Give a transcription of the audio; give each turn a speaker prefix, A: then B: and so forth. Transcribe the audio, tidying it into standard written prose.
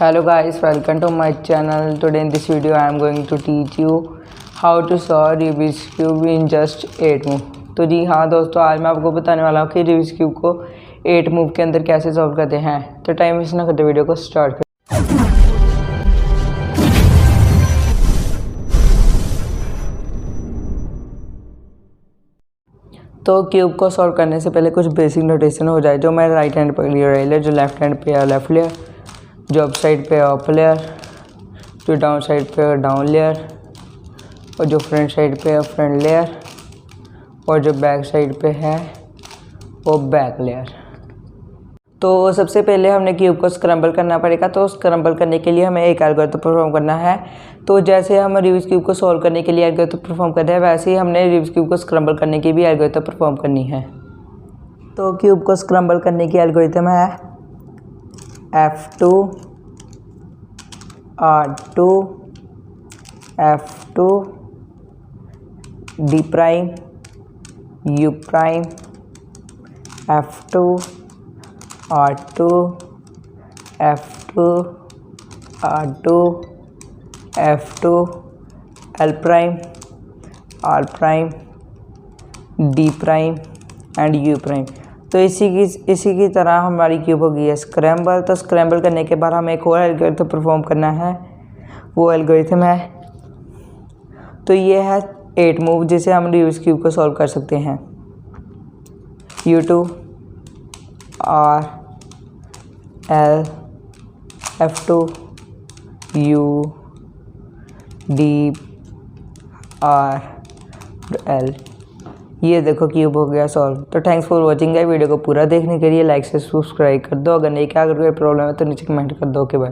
A: Hello guys, welcome to my channel. Today in this video I am going to teach you how to solve Rubik's cube in just 8 move। तो जी हाँ दोस्तों, आज मैं आपको बताने वाला हूँ कि Rubik's cube को 8 मूव के अंदर कैसे सॉल्व करते हैं। तो टाइम वेस्ट ना करते वीडियो को स्टार्ट कर। तो क्यूब को सॉल्व करने से पहले कुछ बेसिक नोटेशन हो जाए। जो मेरे राइट हैंड पे लेयर, जो लेफ्ट हैंड पे है लेफ्ट लेयर, जो अप साइड पे है अप लेयर, जो डाउन साइड पे है डाउन लेयर, और जो फ्रंट साइड पे है फ्रंट लेयर, और जो बैक साइड पे है वो बैक लेयर। तो सबसे पहले हमने क्यूब को स्क्रैम्बल करना पड़ेगा। तो स्क्रैम्बल करने के लिए हमें एक एल्गोरिथम परफॉर्म करना है। तो जैसे हम रूबिक्स क्यूब को सॉल्व करने के लिए एल्गोरिथम परफॉर्म करते हैं, वैसे ही हमने रूबिक्स क्यूब को स्क्रैम्बल करने की भी एल्गोरिथम परफॉर्म करनी है। तो क्यूब को स्क्रैम्बल करने की एल्गोरिथम है F2 R2 F2 D prime U prime F2 R2 F2 R2 F2 L prime R prime D prime and U prime. तो इसी की तरह हमारी क्यूब होगी है स्क्रैम्बल। तो स्क्रैम्बल करने के बाद हमें एक और एल्गोरिथम परफॉर्म करना है, वो एल्गोरिथम है। तो ये है 8 मूव जिसे हम रूबिक्स क्यूब को सॉल्व कर सकते हैं। U2 R L F2 U D R L। ये देखो क्यूब हो गया सॉल्व। तो thanks for watching guys. Video को पूरा देखने के लिए लाइक से सब्सक्राइब कर दो। अगर नहीं क्या, अगर कोई प्रॉब्लम है तो नीचे कमेंट कर दो। Okay bye.